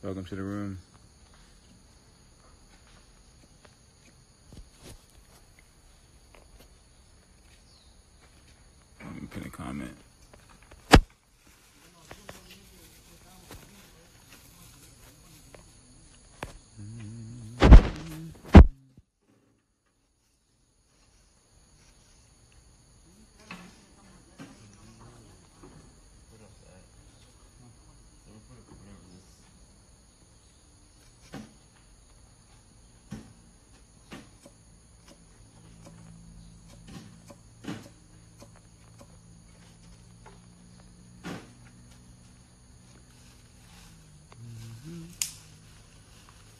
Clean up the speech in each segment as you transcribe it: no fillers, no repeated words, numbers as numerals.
Welcome to the room. Let me put a comment.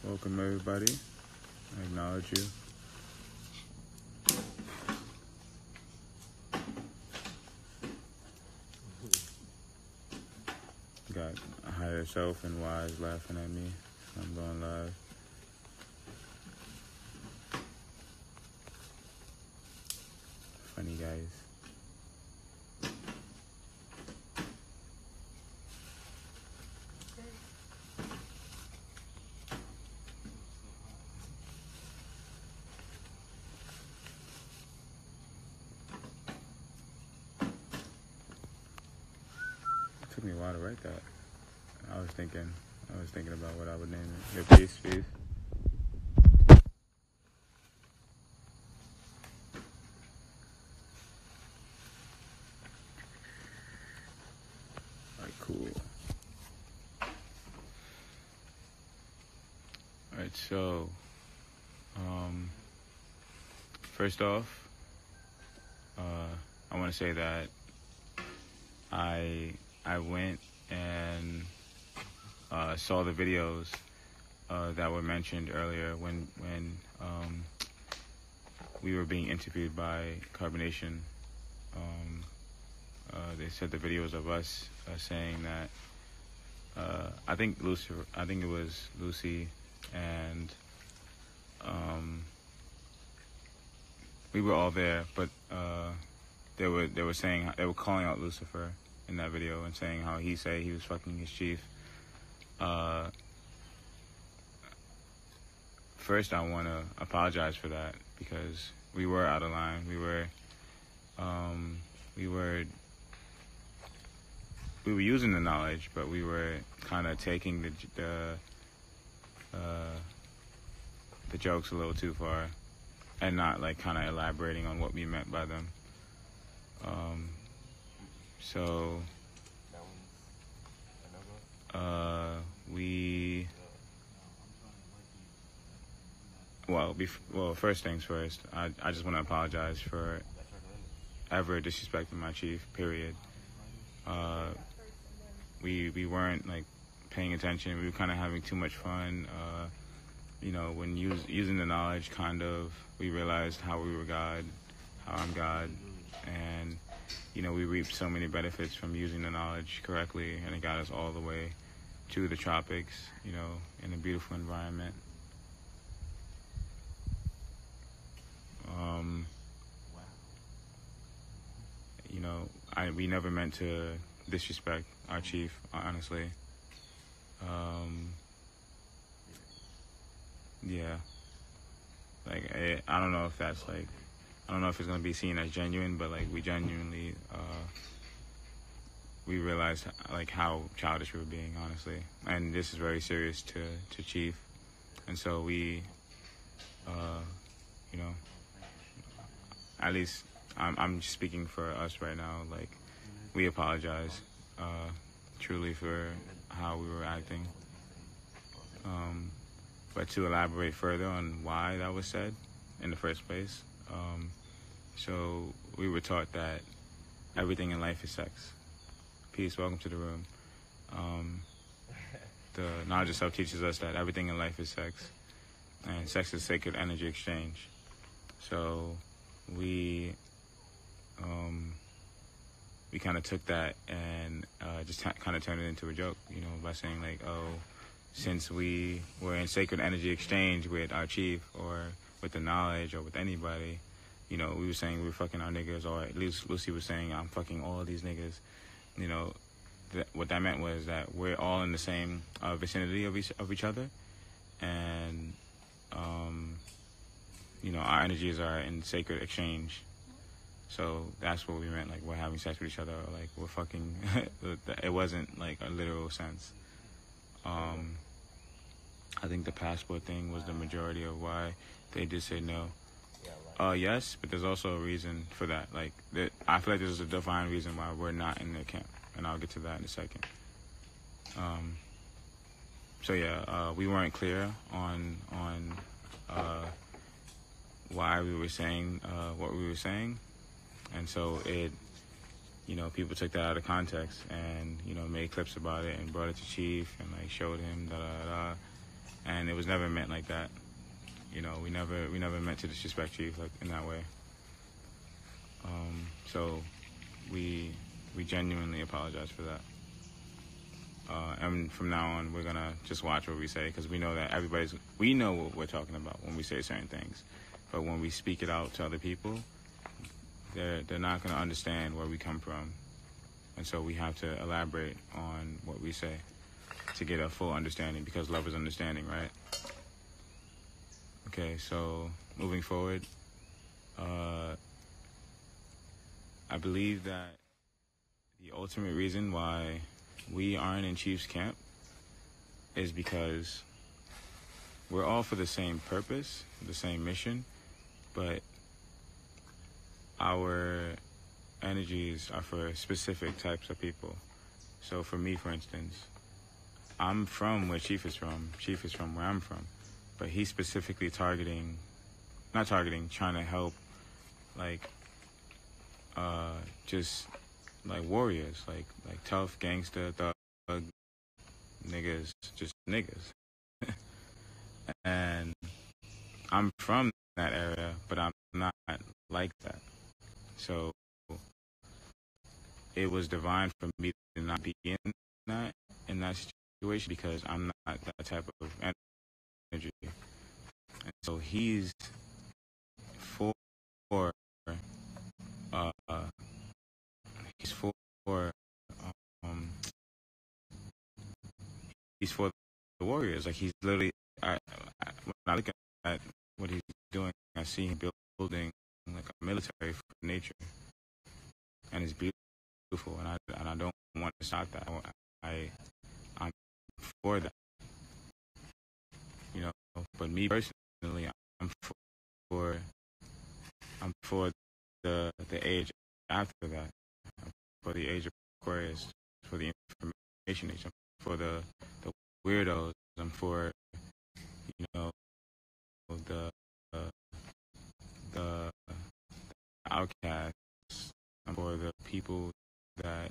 Welcome everybody. I acknowledge you. Got Higher Self and Wise laughing at me. I'm going live. Funny guys. It took me a while to write that. I was thinking about what I would name it. Your peace. Alright, cool. Alright, so first off, I want to say that I went and saw the videos that were mentioned earlier when we were being interviewed by Carbonnation. They said the videos of us saying that I think it was Lucy and we were all there, but they were calling out Lucifer in that video and saying how he said he was fucking his chief. First, I want to apologize for that because we were out of line. We were using the knowledge, but we were kind of taking the jokes a little too far and not like kind of elaborating on what we meant by them. First things first, I just want to apologize for ever disrespecting my chief, period. We weren't like paying attention. We were kind of having too much fun. When using the knowledge, kind of, we realized how we were God, how I'm God, and we reaped so many benefits from using the knowledge correctly, and it got us all the way to the tropics, in a beautiful environment. We never meant to disrespect our chief, honestly. Yeah. I don't know if that's I don't know if it's gonna be seen as genuine, but we genuinely we realized how childish we were being, honestly, and this is very serious to Chief, and so we, at least I'm just speaking for us right now. We apologize, truly, for how we were acting. But to elaborate further on why that was said in the first place, so we were taught that everything in life is sex. Peace, welcome to the room. The knowledge of self teaches us that everything in life is sex, and sex is sacred energy exchange. So we kind of took that and just kind of turned it into a joke, by saying since we were in sacred energy exchange with our chief or with the knowledge or with anybody, we were saying we were fucking our niggas, or at least Lucy was saying I'm fucking all these niggas, what that meant was that we're all in the same vicinity of each other, and our energies are in sacred exchange. So that's what we meant, like we're having sex with each other, or like we're fucking. It wasn't like a literal sense. I think the passport thing was the majority of why they did say no. Yes, but there's also a reason for that. Like, I feel like there's a divine reason why we're not in the camp, and I'll get to that in a second. We weren't clear on why we were saying what we were saying, and so people took that out of context and made clips about it and brought it to Chief and like showed him and it was never meant like that. We never meant to disrespect Chief like in that way. So we genuinely apologize for that. And from now on, we're gonna just watch what we say, because we know that we know what we're talking about when we say certain things, but when we speak it out to other people, they're not gonna understand where we come from, and so we have to elaborate on what we say to get a full understanding, because love is understanding, right? Okay, so moving forward, I believe that the ultimate reason why we aren't in Chief's camp is because we're all for the same purpose, the same mission, but our energies are for specific types of people. So for me, for instance, I'm from where Chief is from. Chief is from where I'm from. But he's specifically trying to help, like, just, like, warriors, like tough, gangster, thug, niggas, just niggas. And I'm from that area, but I'm not like that. So it was divine for me to not be in that situation, because I'm not that type of energy. And so he's for he's for he's for the warriors. Like, he's literally, when I look at what he's doing, I see him building like a military for nature, and it's beautiful. And I don't want to stop that. I'm for that, But me personally, I'm for the age after that, for the age of Aquarius, for the information age, I'm for the weirdos, I'm for the outcasts, I'm for the people that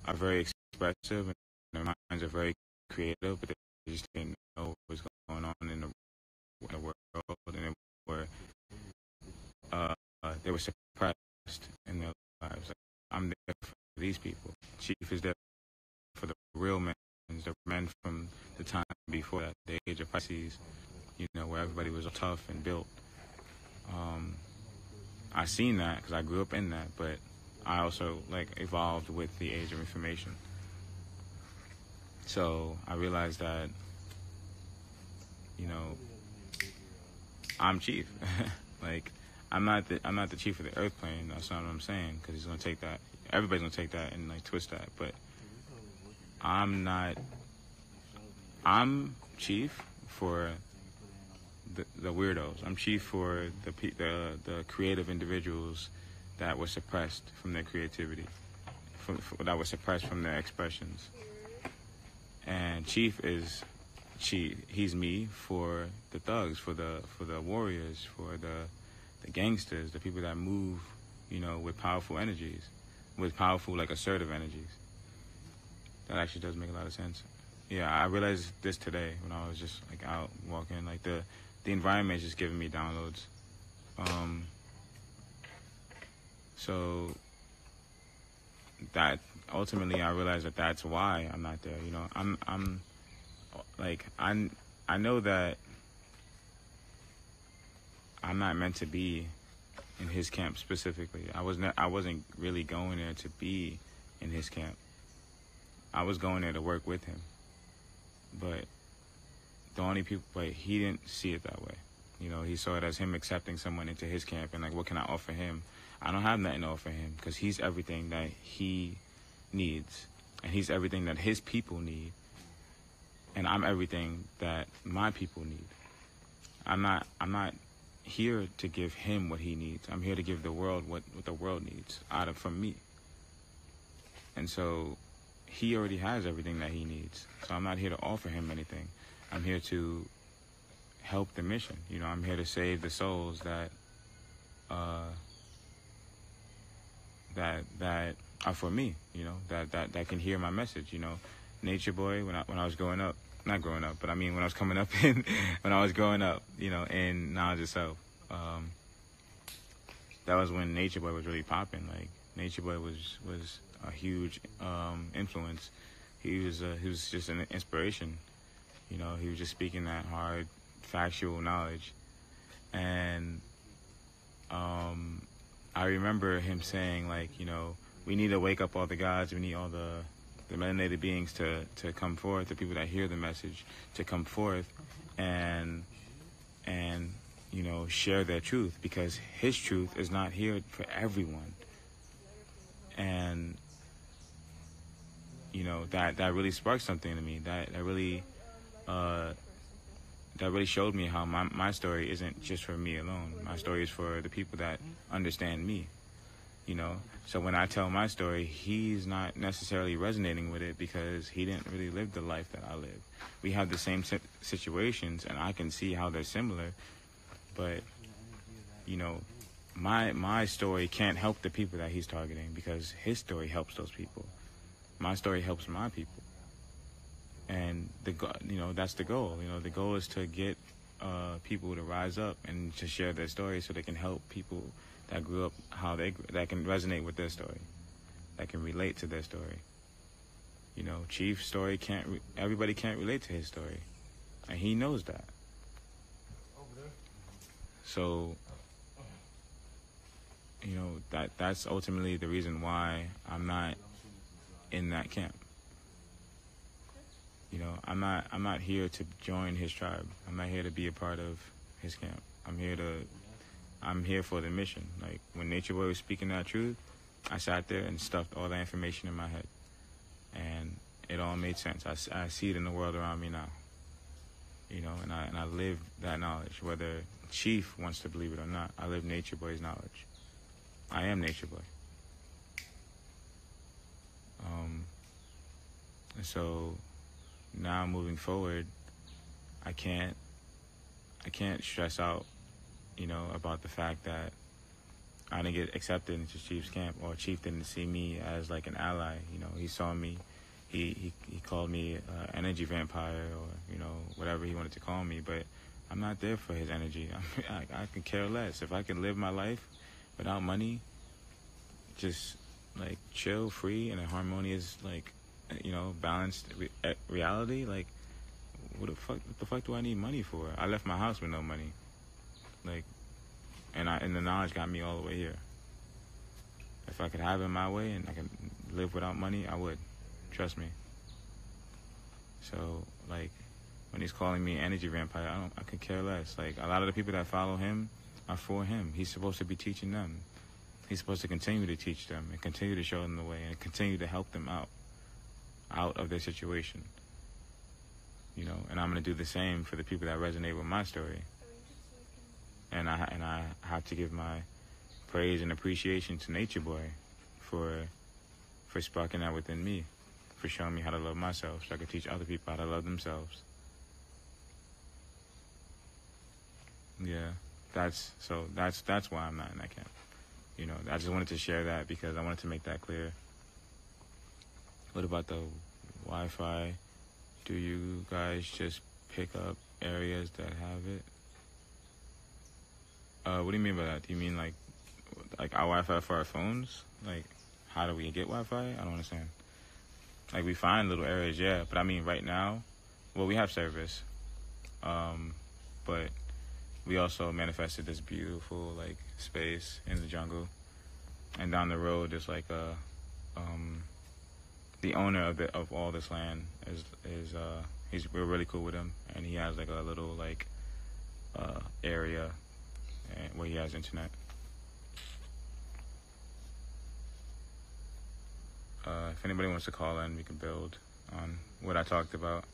are very expressive and their minds are very creative, but they just didn't know what was going on in the world, and they were suppressed in their lives. Like, I'm there for these people. Chief is there for the real men, the men from the time before that, the age of Pisces, where everybody was tough and built. I seen that because I grew up in that, but I also evolved with the age of information. So I realized that, I'm Chief. I'm not the chief of the earth plane. That's not what I'm saying, because he's gonna take that. Everybody's gonna take that and twist that. But I'm chief for the weirdos. I'm chief for the creative individuals that were suppressed from their creativity, that were suppressed from their expressions. And Chief is he's me for the thugs, for the warriors, for the gangsters, the people that move, with powerful energies, with powerful, assertive energies. That actually does make a lot of sense. Yeah, I realized this today when I was just out walking. The environment is just giving me downloads. So that ultimately I realized that that's why I'm not there. I know that I'm not meant to be in his camp specifically. I wasn't really going there to be in his camp. I was going there to work with him. But the only people, but he didn't see it that way. You know, he saw it as him accepting someone into his camp and like, what can I offer him? I don't have nothing to offer him because he's everything that he needs, and he's everything that his people need, and I'm everything that my people need. I'm not here to give him what he needs. I'm here to give the world what the world needs from me. And so he already has everything that he needs. So I'm not here to offer him anything. I'm here to help the mission. You know, I'm here to save the souls that are for me, you know, that can hear my message. You know, Nature Boy, when I was growing up, not growing up, but I mean when I was coming up when I was growing up, you know, in Knowledge Itself, that was when Nature Boy was really popping. Like, Nature Boy was a huge influence. He was just an inspiration. You know, he was just speaking that hard, factual knowledge. And I remember him saying, like, you know, we need to wake up all the gods. We need all the melanated beings to come forth, the people that hear the message, to come forth and you know, share their truth, because his truth is not here for everyone. And you know, that really sparked something to me. That really showed me how my story isn't just for me alone. My story is for the people that understand me. You know, so when I tell my story, he's not necessarily resonating with it because he didn't really live the life that I lived. We have the same situations, and I can see how they're similar, but you know, my story can't help the people that he's targeting because his story helps those people. My story helps my people, and you know, that's the goal. You know, the goal is to get people to rise up and to share their story so they can help people that grew up that can resonate with their story, that can relate to their story. You know, Chief's story everybody can't relate to his story, and he knows that. So, you know, that's ultimately the reason why I'm not in that camp. You know, I'm not here to join his tribe. I'm not here to be a part of his camp. I'm here for the mission. Like, when Nature Boy was speaking that truth, I sat there and stuffed all that information in my head, and it all made sense. I see it in the world around me now. You know, and I live that knowledge, whether Chief wants to believe it or not. I live Nature Boy's knowledge. I am Nature Boy. And so now moving forward, I can't stress out, you know, about the fact that I didn't get accepted into Chief's camp, or Chief didn't see me as like an ally. You know, he saw me, he called me energy vampire, or, you know, whatever he wanted to call me, but I'm not there for his energy. I can care less. If I can live my life without money, just like chill, free, in a harmonious, like, you know, balanced reality, like, what the fuck do I need money for? I left my house with no money. Like, and the knowledge got me all the way here. If I could have it my way and I could live without money, I would. Trust me. So, like, when he's calling me energy vampire, I could care less. Like, a lot of the people that follow him are for him. He's supposed to be teaching them. He's supposed to continue to teach them and continue to show them the way and continue to help them out of their situation. You know, and I'm going to do the same for the people that resonate with my story. And I have to give my praise and appreciation to Nature Boy for sparking that within me, for showing me how to love myself so I can teach other people how to love themselves. Yeah, that's why I'm not in that camp. You know, I just wanted to share that because I wanted to make that clear. What about the Wi-Fi? Do you guys just pick up areas that have it? What do you mean by that? Do you mean like our Wi-Fi for our phones? Like, how do we get Wi-Fi? I don't understand. Like, we find little areas, yeah. But I mean, right now, well, we have service. But we also manifested this beautiful like space in the jungle, and down the road there's like the owner of all this land we're really cool with him, and he has like a little like area where he has internet. If anybody wants to call in, we can build on what I talked about.